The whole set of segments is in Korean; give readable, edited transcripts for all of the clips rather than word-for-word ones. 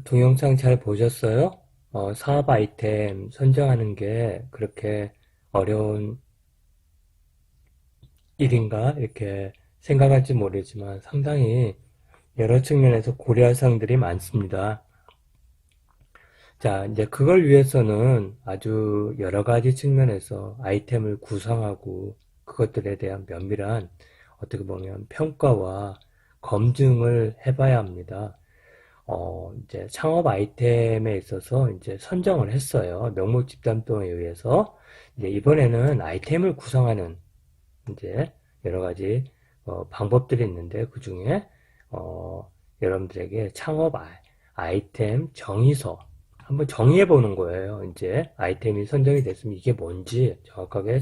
동영상 잘 보셨어요? 사업 아이템 선정하는 게 그렇게 어려운 일인가? 이렇게 생각할지 모르지만 상당히 여러 측면에서 고려할 사항들이 많습니다. 자, 이제 그걸 위해서는 아주 여러 가지 측면에서 아이템을 구성하고 그것들에 대한 면밀한 어떻게 보면 평가와 검증을 해봐야 합니다. 이제 창업 아이템에 있어서 이제 선정을 했어요. 명목 집단도에 의해서. 이제 이번에는 아이템을 구성하는 이제 여러 가지 방법들이 있는데 그 중에 여러분들에게 창업 아이템 정의서 한번 정의해 보는 거예요. 이제 아이템이 선정이 됐으면 이게 뭔지 정확하게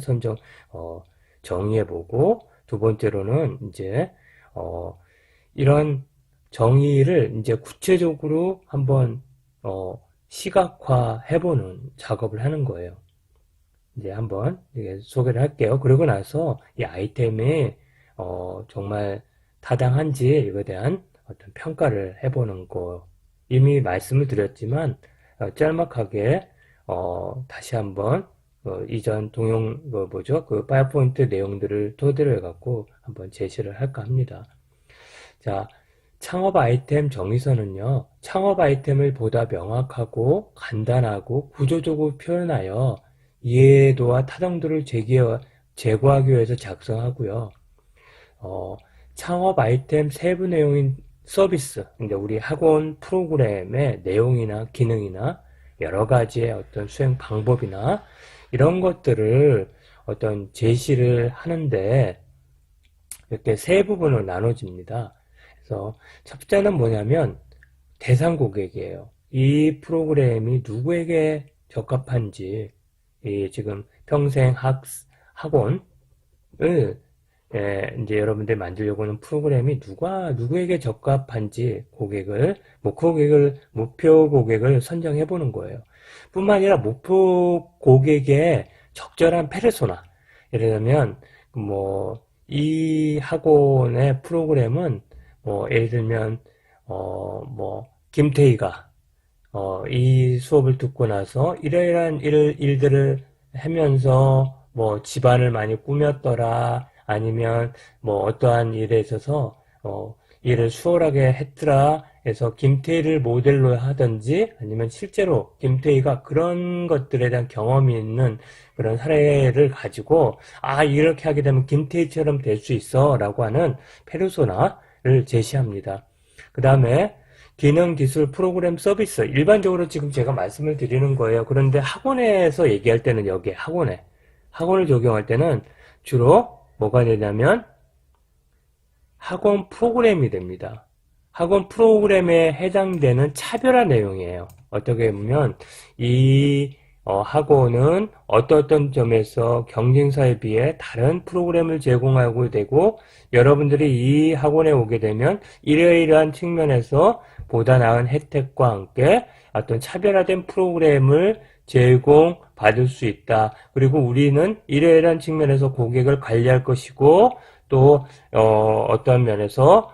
정의해 보고 두 번째로는 이제 이런 정의를 이제 구체적으로 한번 시각화해보는 작업을 하는 거예요. 이제 한번 소개를 할게요. 그러고 나서 이 아이템이 정말 타당한지 이거에 대한 어떤 평가를 해보는 거 이미 말씀을 드렸지만 짤막하게 다시 한번 이전 그 파워포인트 내용들을 토대로 해갖고 한번 제시를 할까 합니다. 자, 창업 아이템 정의서는요, 창업 아이템을 보다 명확하고 간단하고 구조적으로 표현하여 이해도와 타당도를 제고하기 위해서 작성하고요. 창업 아이템 세부 내용인 서비스, 이제 우리 학원 프로그램의 내용이나 기능이나 여러 가지의 어떤 수행 방법이나 이런 것들을 어떤 제시를 하는데 이렇게 세 부분으로 나눠집니다. 그래서 첫 번째는 뭐냐면 대상 고객이에요. 이 프로그램이 누구에게 적합한지 지금 평생 학원을 이제 여러분들 만들려고 하는 프로그램이 누구에게 적합한지 목표 고객을 선정해 보는 거예요. 뿐만 아니라 목표 고객의 적절한 페르소나. 예를 들면, 이 학원의 프로그램은, 예를 들면, 김태희가, 이 수업을 듣고 나서 이러이러한 일들을 하면서 집안을 많이 꾸몄더라 아니면 어떠한 일에 있어서 일을 수월하게 했더라 해서 김태희를 모델로 하든지 아니면 실제로 김태희가 그런 것들에 대한 경험이 있는 그런 사례를 가지고 이렇게 하게 되면 김태희처럼 될 수 있어 라고 하는 페르소나를 제시합니다. 그 다음에 기능, 기술, 프로그램, 서비스. 일반적으로 지금 제가 말씀을 드리는 거예요. 그런데 학원에서 얘기할 때는 학원을 적용할 때는 주로 뭐가 되냐면 학원 프로그램이 됩니다. 학원 프로그램에 해당되는 차별화 내용이에요. 어떻게 보면 이 학원은 어떤 점에서 경쟁사에 비해 다른 프로그램을 제공하고 되고 여러분들이 이 학원에 오게 되면 이러이러한 측면에서 보다 나은 혜택과 함께 어떤 차별화된 프로그램을 제공받을 수 있다. 그리고 우리는 이러이러한 측면에서 고객을 관리할 것이고 또 어떠한 면에서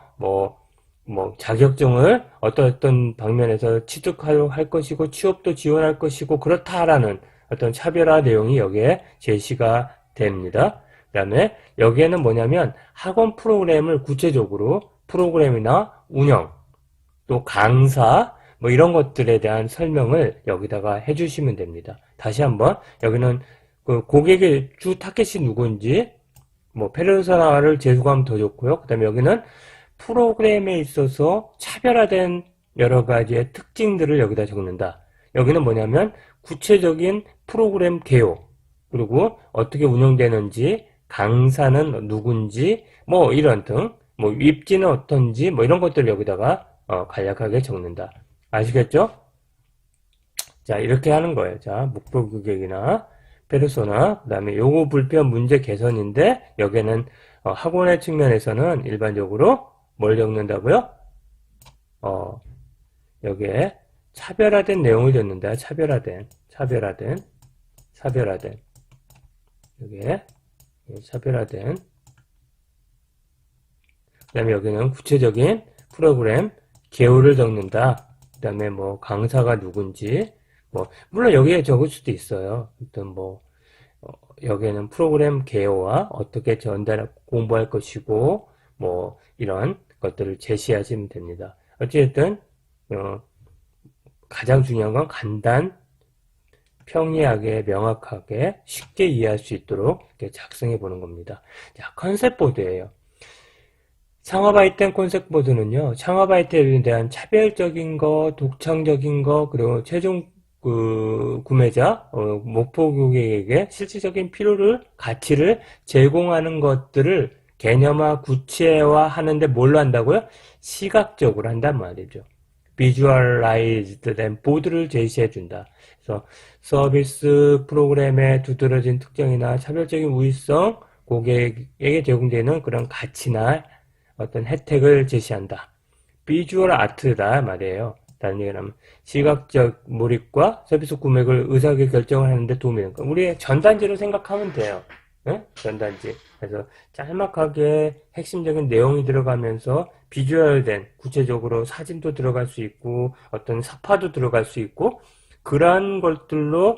자격증을 어떤 방면에서 취득하도록 할 것이고 취업도 지원할 것이고 그렇다라는 어떤 차별화 내용이 여기에 제시가 됩니다. 그 다음에 여기에는 뭐냐면 학원 프로그램을 구체적으로 프로그램이나 운영 또 강사 이런 것들에 대한 설명을 여기다가 해주시면 됩니다. 다시 한번 여기는 그 고객의 주 타겟이 누구인지 페르소나를 제공하면 더 좋고요. 그 다음에 여기는 프로그램에 있어서 차별화된 여러 가지의 특징들을 여기다 적는다. 여기는 뭐냐면 구체적인 프로그램 개요, 그리고 어떻게 운영되는지, 강사는 누군지, 이런 등, 입지는 어떤지, 이런 것들을 여기다가 간략하게 적는다. 아시겠죠? 자, 이렇게 하는 거예요. 자, 목표 고객이나 페르소나, 그 다음에 요구 불편 문제 개선인데 여기에는 학원의 측면에서는 일반적으로 뭘 적는다고요? 여기에 차별화된 내용을 적는다. 차별화된. 여기에 차별화된. 그 다음에 여기는 구체적인 프로그램 개요를 적는다. 다음에 뭐 강사가 누군지, 뭐 물론 여기에 적을 수도 있어요. 어떤 뭐 여기에는 프로그램 개요와 어떻게 공부할 것이고 뭐 이런 것들을 제시하시면 됩니다. 어쨌든 가장 중요한 건 간단, 평이하게, 명확하게, 쉽게 이해할 수 있도록 이렇게 작성해 보는 겁니다. 자, 컨셉 보드예요. 창업 아이템 컨셉 보드는요, 창업 아이템에 대한 차별적인 거, 독창적인 거, 그리고 최종 구매자, 목표 고객에게 실질적인 필요를, 가치를 제공하는 것들을 개념화, 구체화 하는데 뭘로 한다고요? 시각적으로 한단 말이죠. 비주얼라이즈드 된 보드를 제시해준다. 그래서 서비스 프로그램의 두드러진 특징이나 차별적인 우위성, 고객에게 제공되는 그런 가치나 어떤 혜택을 제시한다. 비주얼 아트다 말이에요. 다른 얘기를 하면 시각적 몰입과 서비스 구매를 의사결 결정을 하는데 도움이 되는 거. 우리의 전단지로 생각하면 돼요. 네? 전단지. 그래서 짤막하게 핵심적인 내용이 들어가면서 비주얼된 구체적으로 사진도 들어갈 수 있고 어떤 사파도 들어갈 수 있고 그러한 것들로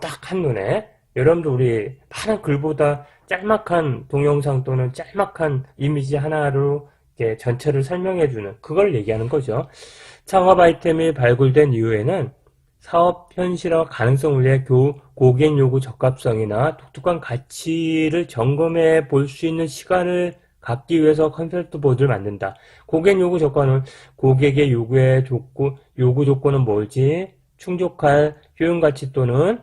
딱 한눈에 여러분도 우리 파란 글보다 짤막한 동영상 또는 짤막한 이미지 하나로 이렇게 전체를 설명해주는 그걸 얘기하는 거죠. 창업 아이템이 발굴된 이후에는 사업 현실화 가능성을 위해 고객 요구 적합성이나 독특한 가치를 점검해 볼 수 있는 시간을 갖기 위해서 컨셉트 보드를 만든다. 고객 요구 조건은 고객의 요구 조건은 뭘지, 충족할 효용 가치 또는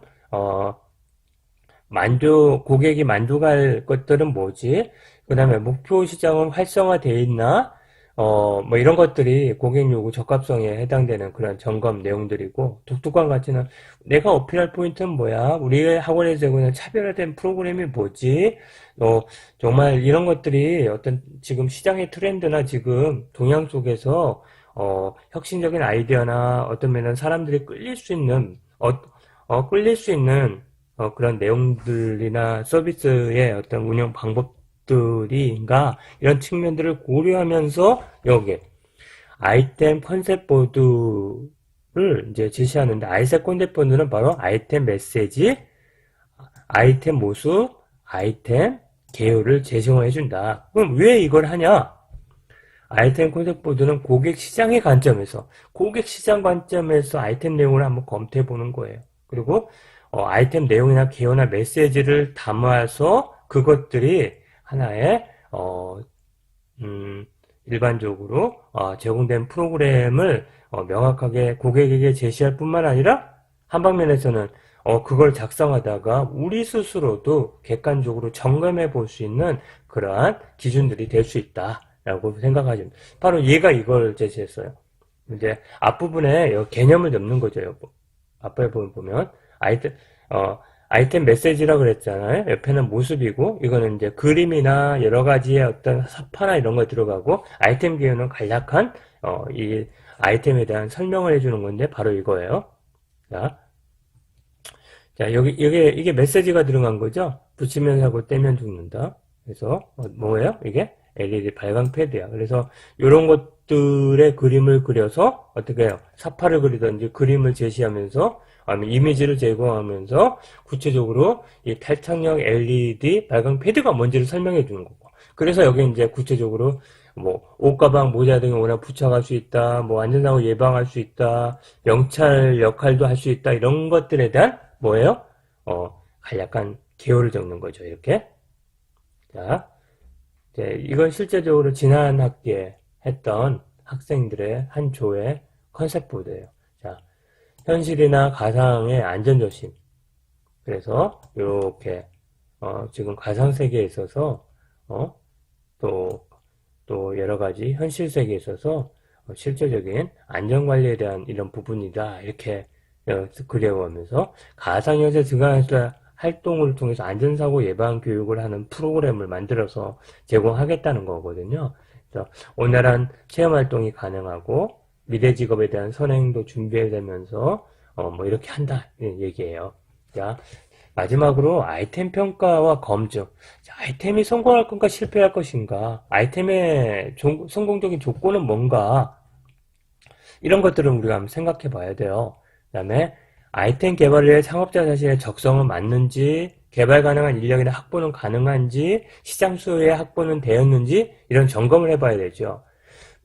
고객이 만족할 것들은 뭐지? 그 다음에 목표 시장은 활성화되어 있나? 뭐 이런 것들이 고객 요구 적합성에 해당되는 그런 점검 내용들이고, 독특한 가치는 내가 어필할 포인트는 뭐야? 우리 학원에서 제공하는 차별화된 프로그램이 뭐지? 정말 이런 것들이 어떤 지금 시장의 트렌드나 지금 동향 속에서, 혁신적인 아이디어나 어떤 면은 사람들이 끌릴 수 있는, 그런 내용들이나 서비스의 어떤 운영 방법들인가 이런 측면들을 고려하면서 여기 아이템 컨셉 보드를 이제 제시하는데 아이템 컨셉 보드는 바로 아이템 메시지, 아이템 모습, 아이템 개요를 제공해 준다. 그럼 왜 이걸 하냐? 아이템 컨셉 보드는 고객 시장 관점에서 아이템 내용을 한번 검토해 보는 거예요. 그리고 아이템 내용이나 개요나 메시지를 담아서 그것들이 하나의 일반적으로 제공된 프로그램을 명확하게 고객에게 제시할 뿐만 아니라 한 방면에서는 그걸 작성하다가 우리 스스로도 객관적으로 점검해 볼 수 있는 그러한 기준들이 될 수 있다라고 생각하죠. 바로 얘가 이걸 제시했어요. 이제 앞부분에 개념을 넣는 거죠. 여보. 앞에 보면 아이템 메시지라고 그랬잖아요. 옆에는 모습이고, 이거는 이제 그림이나 여러 가지의 어떤 사파나 이런 거 들어가고, 아이템 개요는 간략한, 이 아이템에 대한 설명을 해주는 건데, 바로 이거예요. 자, 이게 메시지가 들어간 거죠? 붙이면 사고 떼면 죽는다. 그래서, 뭐예요? 이게? LED 발광 패드야. 그래서, 이런 것들의 그림을 그려서, 어떻게 해요? 사파를 그리든지 그림을 제시하면서, 아니면 이미지를 제공하면서 구체적으로 이 탈착력 LED 발광 패드가 뭔지를 설명해 주는 거고. 그래서 여기 이제 구체적으로 뭐 옷가방, 모자 등에 오나 부착할 수 있다, 뭐 안전사고 예방할 수 있다, 명찰 역할도 할 수 있다 이런 것들에 대한 뭐예요? 간략한 개요를 적는 거죠. 이렇게. 자, 이건 실제적으로 지난 학기에 했던 학생들의 한 조의 컨셉 보드예요. 자. 현실이나 가상의 안전조심. 그래서 이렇게 지금 가상 세계에 있어서 또 여러 가지 현실 세계에 있어서 실제적인 안전관리에 대한 이런 부분이다 이렇게 그려보면서 가상현실 증강현실 활동을 통해서 안전사고 예방 교육을 하는 프로그램을 만들어서 제공하겠다는 거거든요. 그래서 온활한 체험활동이 가능하고 미래 직업에 대한 선행도 준비되면서 뭐 이렇게 한다 얘기예요. 자, 마지막으로 아이템 평가와 검증. 자, 아이템이 성공할 건가 실패할 것인가? 아이템의 성공적인 조건은 뭔가? 이런 것들은 우리가 한번 생각해 봐야 돼요. 그 다음에 아이템 개발을 위해 창업자 자신의 적성은 맞는지, 개발 가능한 인력이나 확보는 가능한지, 시장 수요의 확보는 되었는지, 이런 점검을 해봐야 되죠.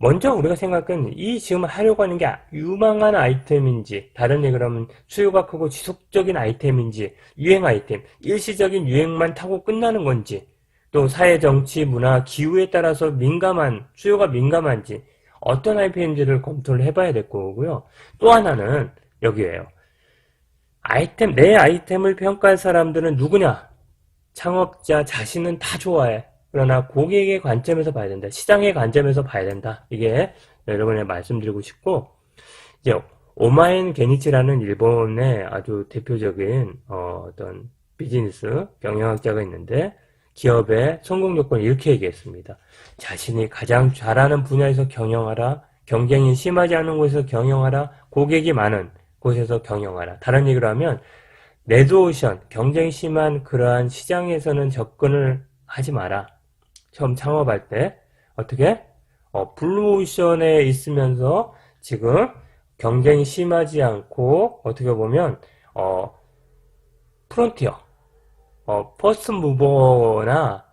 먼저 우리가 생각은 이 지금 하려고 하는 게 유망한 아이템인지, 다른 얘기로 하면 수요가 크고 지속적인 아이템인지, 유행 아이템, 일시적인 유행만 타고 끝나는 건지, 또 사회, 정치, 문화, 기후에 따라서 수요가 민감한지, 어떤 아이템인지를 검토를 해봐야 될 거고요. 또 하나는 여기에요. 내 아이템을 평가할 사람들은 누구냐? 창업자 자신은 다 좋아해. 그러나 고객의 관점에서 봐야 된다. 시장의 관점에서 봐야 된다. 이게 여러분에 말씀드리고 싶고, 이제 오마엔 게니치라는 일본의 아주 대표적인 어떤 비즈니스 경영학자가 있는데, 기업의 성공 요건을 이렇게 얘기했습니다. 자신이 가장 잘하는 분야에서 경영하라. 경쟁이 심하지 않은 곳에서 경영하라. 고객이 많은 곳에서 경영하라. 다른 얘기로 하면 레드오션, 경쟁이 심한 그러한 시장에서는 접근을 하지 마라. 처음 창업할 때 어떻게? 블루오션에 있으면서 지금 경쟁이 심하지 않고 어떻게 보면 프론티어, 퍼스트 무버나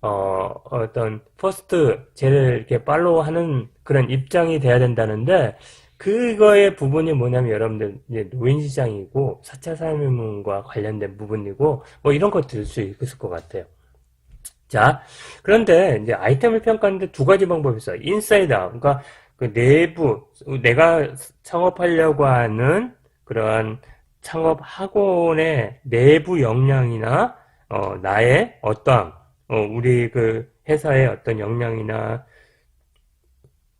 어떤 퍼스트 쟤를 이렇게 팔로우하는 그런 입장이 돼야 된다는데, 그거의 부분이 뭐냐면 여러분들 이제 노인 시장이고 4차 산업혁명과 관련된 부분이고 뭐 이런 거 들 수 있을 것 같아요. 자, 그런데 이제 아이템을 평가하는데 두 가지 방법이 있어요. 인사이드 아웃, 그러니까 그 내부, 내가 창업하려고 하는 그러한 창업 학원의 내부 역량이나 나의 어떠한 우리 그 회사의 어떤 역량이나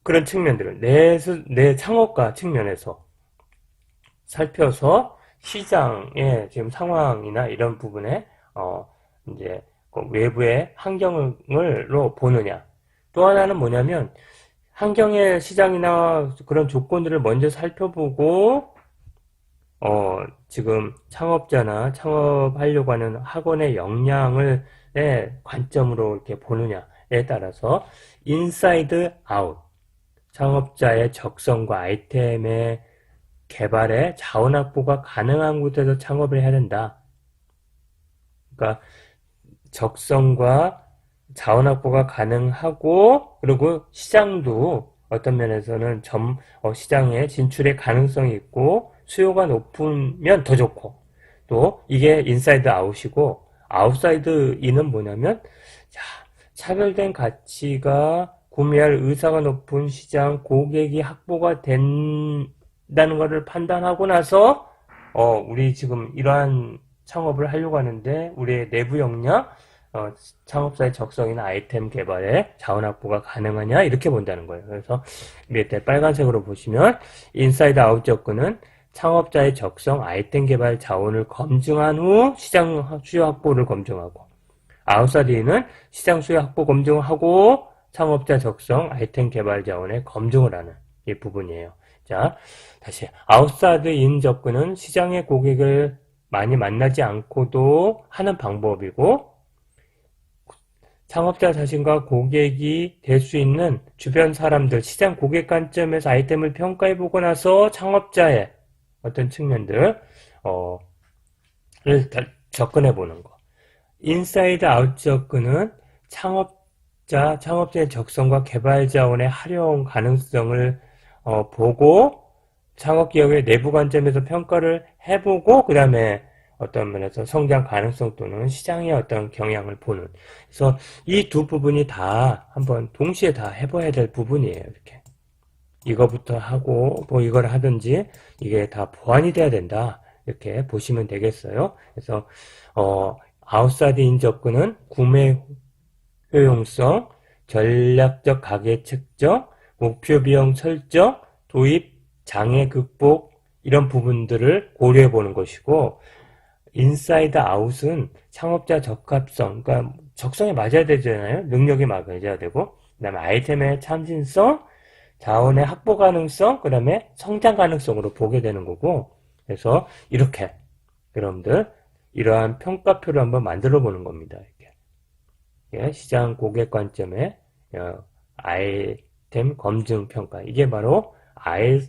그런 측면들을 내 창업가 측면에서 살펴서 시장의 지금 상황이나 이런 부분에 이제 그 외부의 환경으로 보느냐. 또 하나는 뭐냐면 환경의 시장이나 그런 조건들을 먼저 살펴보고 지금 창업자나 창업하려고 하는 학원의 역량을 관점으로 이렇게 보느냐에 따라서 인사이드 아웃, 창업자의 적성과 아이템의 개발에 자원 확보가 가능한 곳에서 창업을 해야 된다. 그러니까 적성과 자원 확보가 가능하고, 그리고 시장도 어떤 면에서는 시장에 진출의 가능성이 있고 수요가 높으면 더 좋고, 또 이게 인사이드 아웃이고, 아웃사이드 인은 뭐냐면 차별된 가치가 구매할 의사가 높은 시장 고객이 확보가 된다는 것을 판단하고 나서 우리 지금 이러한 창업을 하려고 하는데 우리의 내부 역량, 창업사의 적성이나 아이템 개발에 자원 확보가 가능하냐 이렇게 본다는 거예요. 그래서 밑에 빨간색으로 보시면 인사이드 아웃 접근은 창업자의 적성, 아이템 개발 자원을 검증한 후 시장 수요 확보를 검증하고, 아웃사이드는 시장 수요 확보 검증하고 창업자 적성, 아이템 개발 자원의 검증을 하는 이 부분이에요. 자, 다시 아웃사이드 인 접근은 시장의 고객을 많이 만나지 않고도 하는 방법이고, 창업자 자신과 고객이 될 수 있는 주변 사람들, 시장 고객 관점에서 아이템을 평가해보고 나서 창업자의 어떤 측면들을 접근해보는 거. 인사이드 아웃 접근은 창업자의 적성과 개발 자원의 활용 가능성을 보고 창업기업의 내부 관점에서 평가를 해보고, 그 다음에 어떤 면에서 성장 가능성 또는 시장의 어떤 경향을 보는. 그래서 이 두 부분이 다 한번 동시에 다 해봐야 될 부분이에요. 이렇게 이거부터 하고 뭐 이걸 하든지 이게 다 보완이 돼야 된다, 이렇게 보시면 되겠어요. 그래서 아웃사이드 인 접근은 구매 효용성, 전략적 가격 측정, 목표 비용 설정, 도입 장애 극복, 이런 부분들을 고려해 보는 것이고, 인사이드 아웃은 창업자 적합성, 그러니까 적성에 맞아야 되잖아요. 능력이 맞아야 되고, 그 다음에 아이템의 참신성, 자원의 확보 가능성, 그 다음에 성장 가능성으로 보게 되는 거고, 그래서 이렇게 여러분들 이러한 평가표를 한번 만들어 보는 겁니다. 이렇게 시장 고객 관점의 아이템 검증 평가, 이게 바로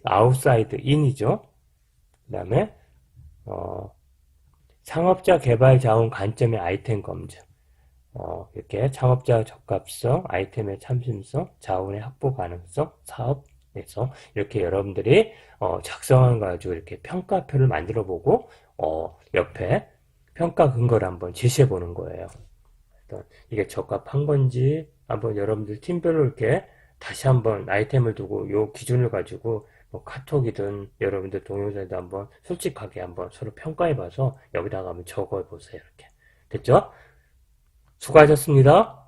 아웃사이드 인이죠. 그 다음에 창업자 개발 자원 관점의 아이템 검증. 이렇게 창업자 적합성, 아이템의 참신성, 자원의 확보 가능성, 사업에서 이렇게 여러분들이 작성한 거 가지고 이렇게 평가표를 만들어 보고 옆에 평가 근거를 한번 제시해 보는 거예요. 이게 적합한 건지 한번 여러분들 팀별로 이렇게 다시 한번 아이템을 두고 요 기준을 가지고 뭐 카톡이든 여러분들 동영상에도 한번 솔직하게 한번 서로 평가해 봐서 여기다가 한번 적어 보세요. 이렇게 됐죠? 수고하셨습니다.